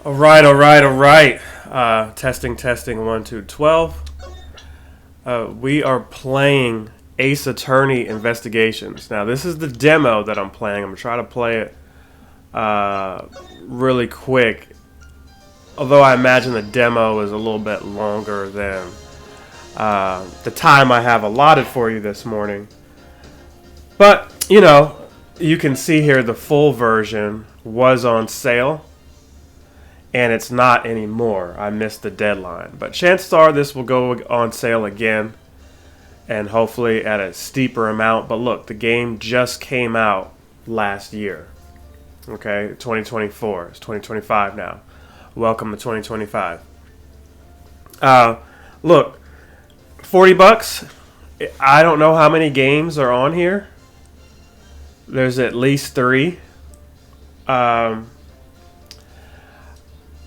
All right, all right, all right. Testing, testing, 1, 2, 12. We are playing Ace Attorney Investigations. Now, this is the demo that I'm playing. I'm going to try to play it really quick. Although I imagine the demo is a little bit longer than the time I have allotted for you this morning. But, you know, you can see here the full version was on sale. And it's not anymore. I missed the deadline. But chances are this will go on sale again. And hopefully at a steeper amount. But look, the game just came out last year. Okay, 2024. It's 2025 now. Welcome to 2025. Look, 40 bucks. I don't know how many games are on here. There's at least 3.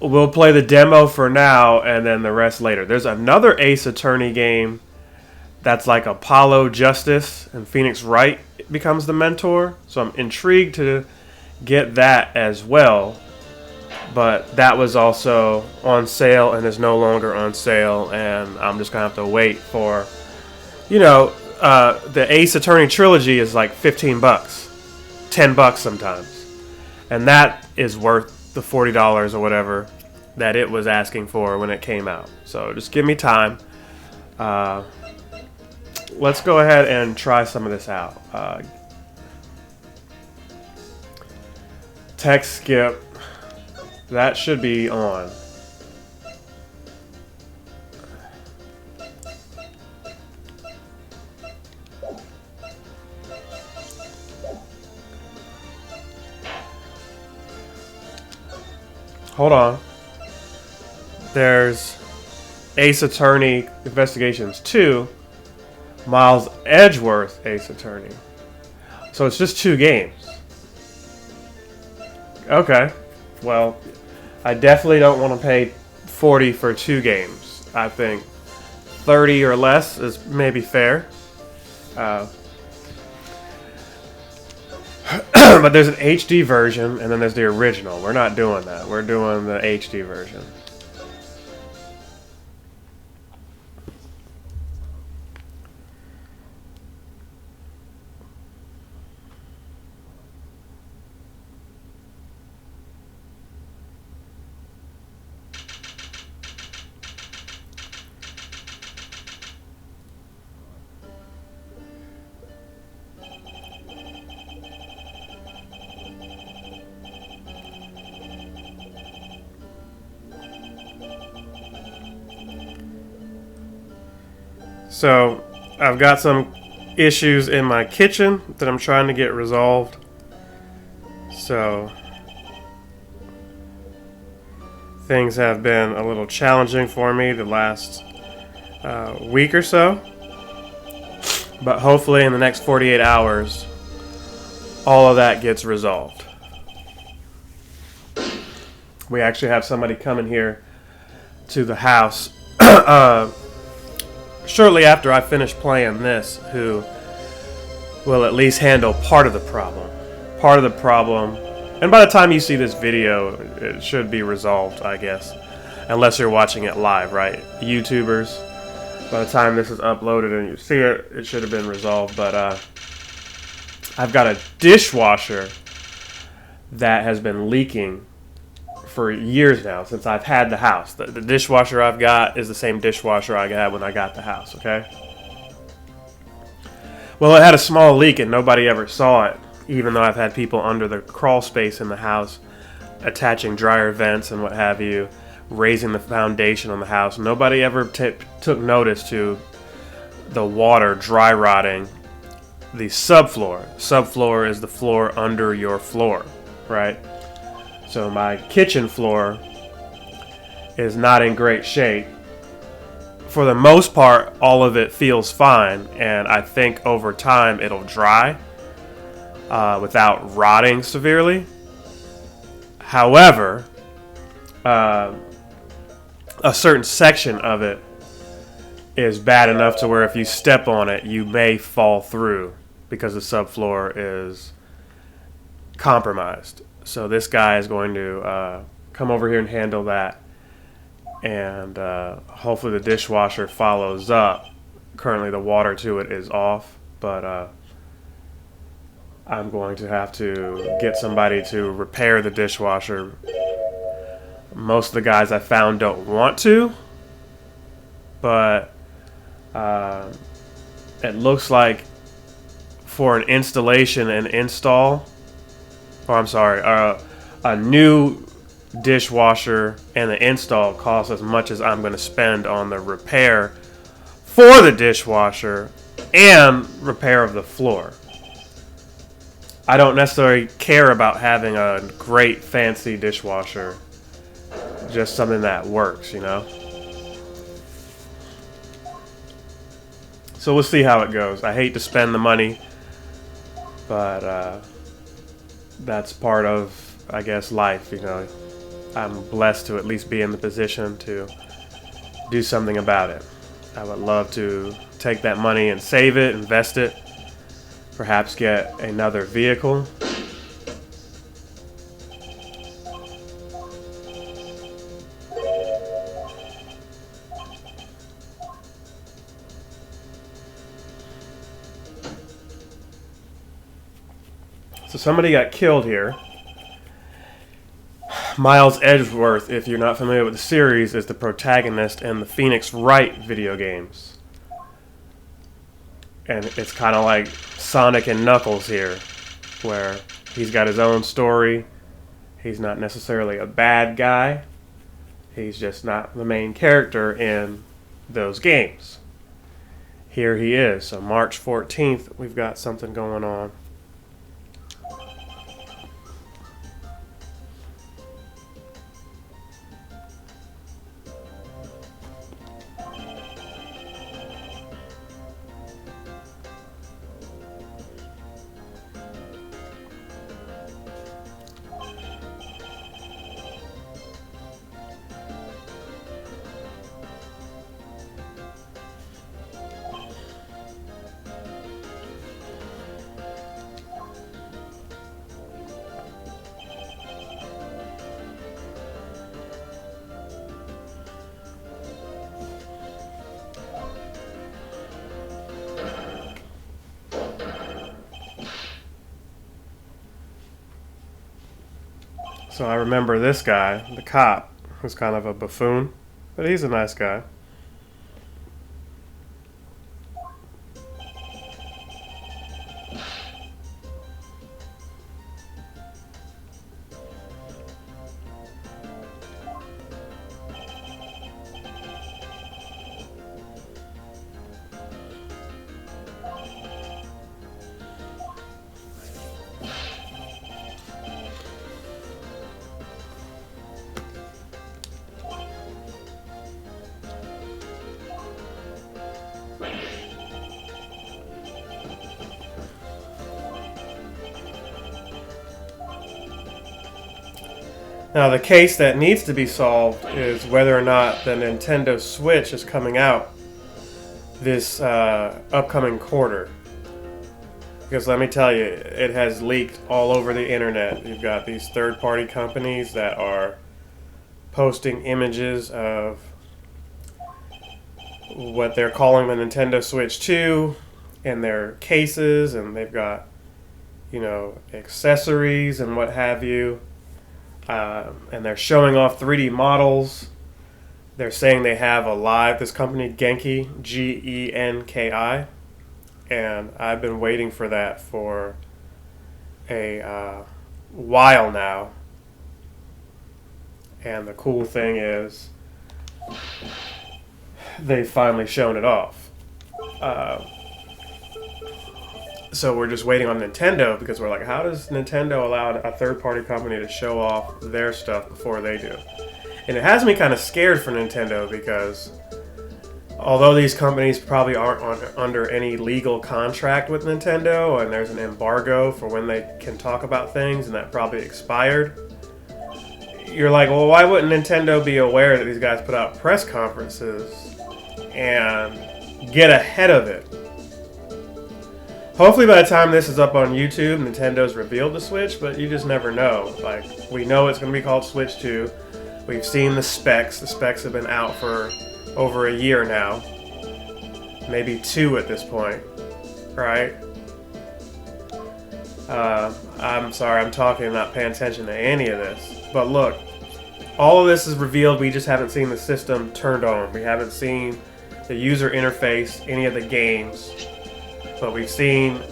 We'll play the demo for now and then the rest later. There's another Ace Attorney game that's like Apollo Justice and Phoenix Wright becomes the mentor. So I'm intrigued to get that as well. But that was also on sale and is no longer on sale. And I'm just going to have to wait for, you know, the Ace Attorney trilogy is like 15 bucks, 10 bucks sometimes. And that is worth the $40 or whatever that it was asking for when it came out. So just give me time. Let's go ahead and try some of this out. Text skip. That should be on. Hold on. There's Ace Attorney Investigations 2, Miles Edgeworth Ace Attorney. So it's just 2 games. Okay. Well, I definitely don't want to pay 40 for 2 games. I think 30 or less is maybe fair. But there's an HD version, and then there's the original. We're not doing that. We're doing the HD version. So, I've got some issues in my kitchen that I'm trying to get resolved. So, things have been a little challenging for me the last week or so. But hopefully in the next 48 hours, all of that gets resolved. We actually have somebody coming here to the house shortly after I finish playing this, who will at least handle part of the problem. Part of the problem, and by the time you see this video, it should be resolved, I guess. Unless you're watching it live, right? YouTubers, by the time this is uploaded and you see it, it should have been resolved. But I've got a dishwasher that has been leaking for years now, since I've had the house. The dishwasher I've got is the same dishwasher I had when I got the house, okay? Well, it had a small leak and nobody ever saw it, even though I've had people under the crawl space in the house attaching dryer vents and what have you, raising the foundation on the house. Nobody ever took notice to the water dry rotting the subfloor. Subfloor is the floor under your floor, right? So my kitchen floor is not in great shape. For the most part, all of it feels fine, and I think over time it'll dry without rotting severely. However, a certain section of it is bad enough to where if you step on it, you may fall through because the subfloor is compromised. So this guy is going to come over here and handle that. And hopefully the dishwasher follows up. Currently the water to it is off, but I'm going to have to get somebody to repair the dishwasher. Most of the guys I found don't want to, but it looks like for an installation and install, or I'm sorry, a new dishwasher and the install costs as much as I'm going to spend on the repair for the dishwasher and repair of the floor. I don't necessarily care about having a great fancy dishwasher, just something that works, you know. So we'll see how it goes. I hate to spend the money, but that's part of, I guess, life, you know. I'm blessed to at least be in the position to do something about it. I would love to take that money and save it, invest it, perhaps get another vehicle. So somebody got killed here. Miles Edgeworth, if you're not familiar with the series, is the protagonist in the Phoenix Wright video games. And it's kind of like Sonic and Knuckles here, where he's got his own story. He's not necessarily a bad guy. He's just not the main character in those games. Here he is. So March 14th, we've got something going on. So I remember this guy, the cop, who's kind of a buffoon, but he's a nice guy. Now the case that needs to be solved is whether or not the Nintendo Switch is coming out this upcoming quarter. Because let me tell you, it has leaked all over the internet. You've got these third-party companies that are posting images of what they're calling the Nintendo Switch 2 in their cases, and they've got, you know, accessories and what have you. And they're showing off 3D models. They're saying they have a live, this company, Genki, Genki, and I've been waiting for that for a while now. And the cool thing is, they've finally shown it off. So we're just waiting on Nintendo, because we're like, how does Nintendo allow a third-party company to show off their stuff before they do? And it has me kind of scared for Nintendo, because although these companies probably aren't under any legal contract with Nintendo, and there's an embargo for when they can talk about things, and that probably expired, you're like, well, why wouldn't Nintendo be aware that these guys put out press conferences and get ahead of it? Hopefully by the time this is up on YouTube, Nintendo's revealed the Switch, but you just never know. Like, we know it's going to be called Switch 2. We've seen the specs. The specs have been out for over a year now. Maybe 2 at this point, right? I'm sorry, I'm talking, not paying attention to any of this. But look, all of this is revealed. We just haven't seen the system turned on. We haven't seen the user interface, any of the games. But we've seen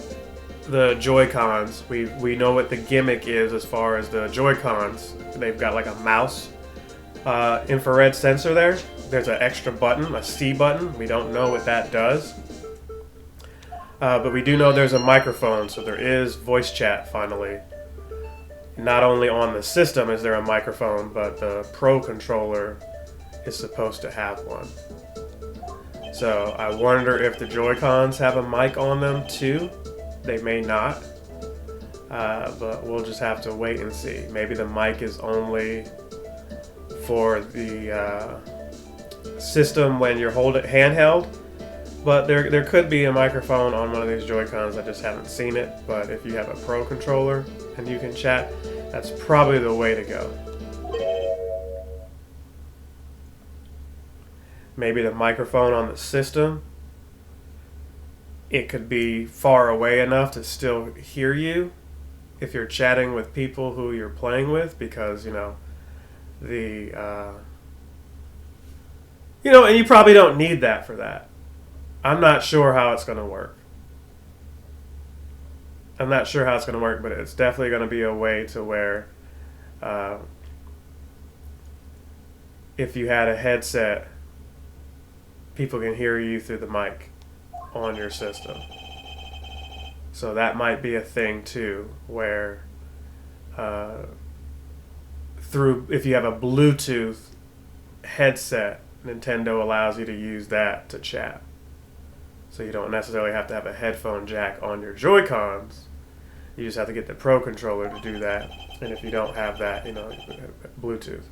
the Joy-Cons. We know what the gimmick is as far as the Joy-Cons. They've got like a mouse infrared sensor there. There's an extra button, a C button. We don't know what that does. But we do know there's a microphone, so there is voice chat finally. Not only on the system is there a microphone, but the Pro controller is supposed to have one. So I wonder if the Joy-Cons have a mic on them too. They may not. But we'll just have to wait and see. Maybe the mic is only for the system when you're holding it handheld. But there could be a microphone on one of these Joy-Cons. I just haven't seen it. But if you have a Pro controller and you can chat, that's probably the way to go. Maybe the microphone on the system, it could be far away enough to still hear you if you're chatting with people who you're playing with, because, you know, and you probably don't need that for that. I'm not sure how it's going to work. But it's definitely going to be a way to where if you had a headset, people can hear you through the mic on your system. So that might be a thing too, where if you have a Bluetooth headset, Nintendo allows you to use that to chat. So you don't necessarily have to have a headphone jack on your Joy-Cons. You just have to get the Pro controller to do that. And if you don't have that, Bluetooth.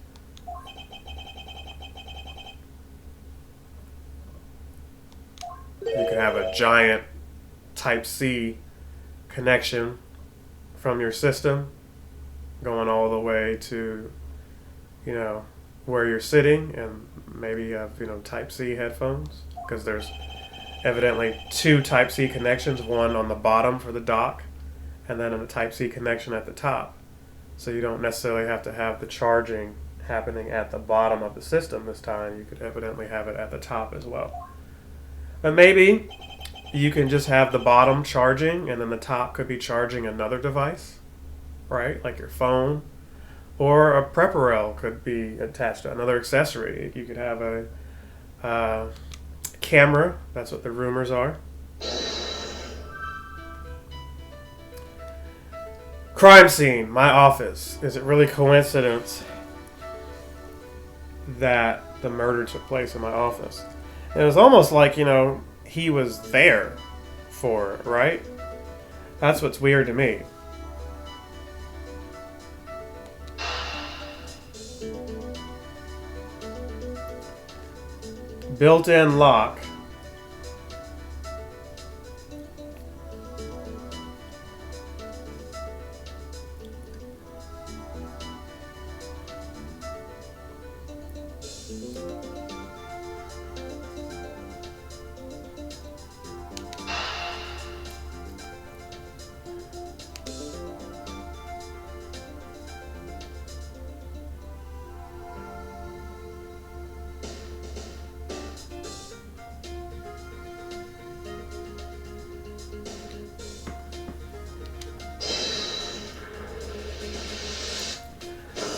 You could have a giant Type-C connection from your system going all the way to, where you're sitting, and maybe you have, Type-C headphones, because there's evidently 2 Type-C connections, one on the bottom for the dock, and then a Type-C connection at the top. So you don't necessarily have to have the charging happening at the bottom of the system this time. You could evidently have it at the top as well. But maybe you can just have the bottom charging, and then the top could be charging another device, right? Like your phone. Or a Prepperel could be attached to another accessory. You could have a camera. That's what the rumors are. Crime scene, my office. Is it really coincidence that the murder took place in my office? It was almost like, he was there for it, right? That's what's weird to me. Built-in lock.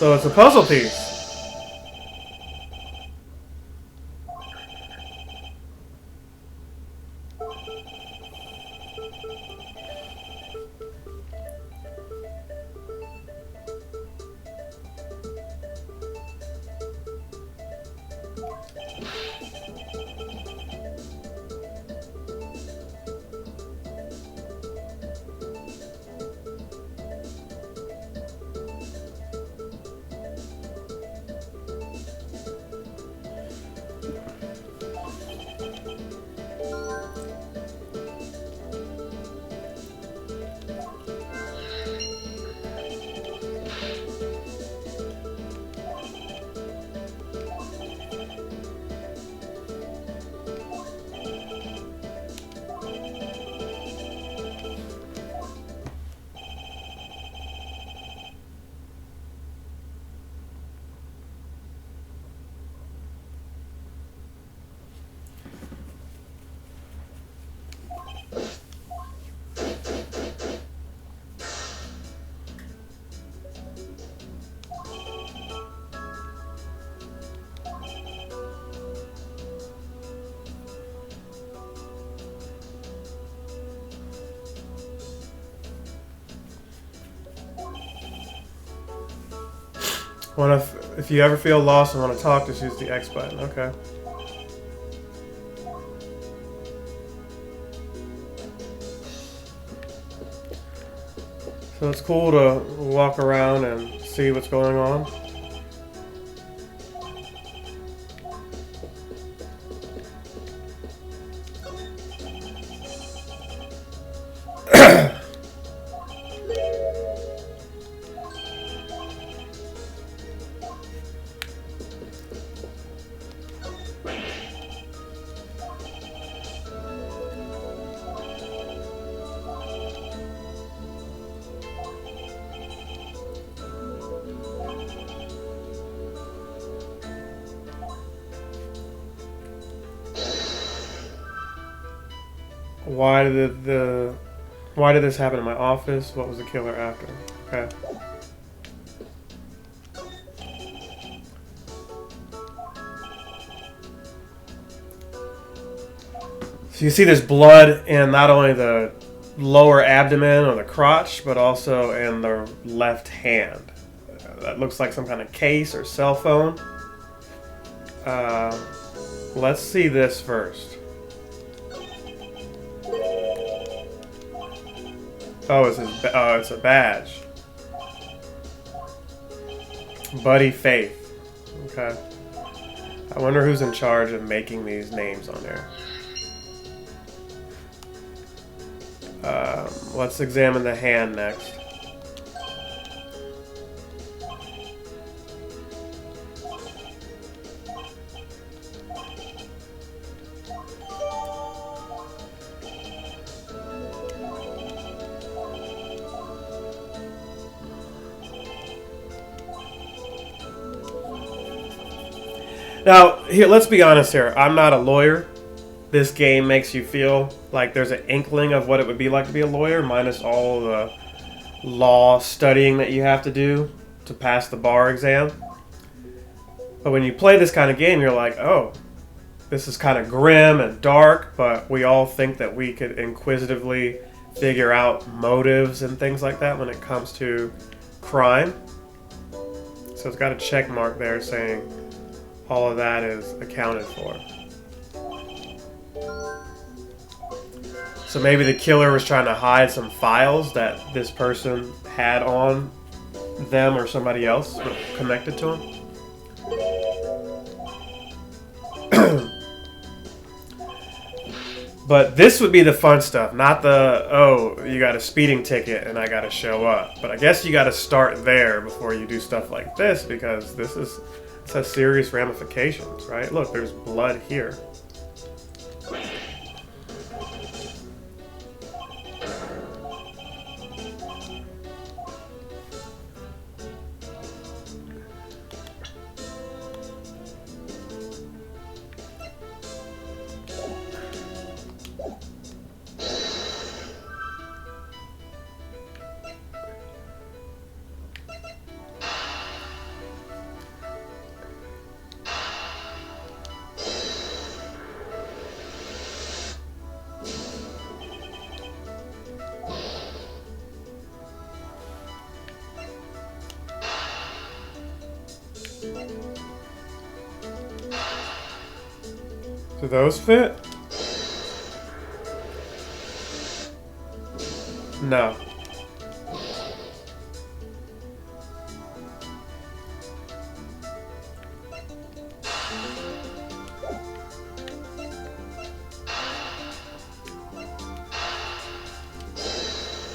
So it's a puzzle piece. If you ever feel lost and want to talk, just use the X button. Okay. So it's cool to walk around and see what's going on. Why did this happen in my office? What was the killer after? Okay. So you see there's blood in not only the lower abdomen or the crotch, but also in the left hand. That looks like some kind of case or cell phone. Let's see this first. Oh, it's a badge. Buddy Faith. Okay. I wonder who's in charge of making these names on there. Let's examine the hand next. Now, here, let's be honest here. I'm not a lawyer. This game makes you feel like there's an inkling of what it would be like to be a lawyer, minus all the law studying that you have to do to pass the bar exam. But when you play this kind of game, you're like, oh, this is kind of grim and dark, but we all think that we could inquisitively figure out motives and things like that when it comes to crime. So it's got a check mark there saying all of that is accounted for. So maybe the killer was trying to hide some files that this person had on them or somebody else connected to him. But this would be the fun stuff, not the, oh, you got a speeding ticket and I got to show up. But I guess you got to start there before you do stuff like this, because this has serious ramifications, right? Look, there's blood here. Do those fit? No.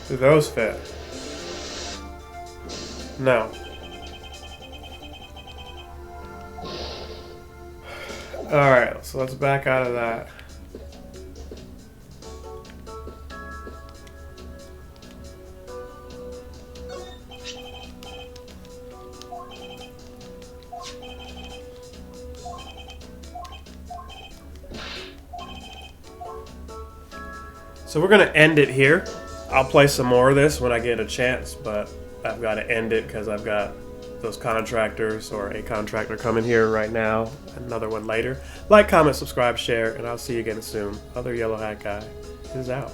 Do those fit? No. Alright, so let's back out of that. So we're going to end it here. I'll play some more of this when I get a chance, but I've got to end it because I've got those contractors or a contractor coming here right now, another one later. Like, comment, subscribe, share, and I'll see you again soon. Other Yellow Hat Guy is out.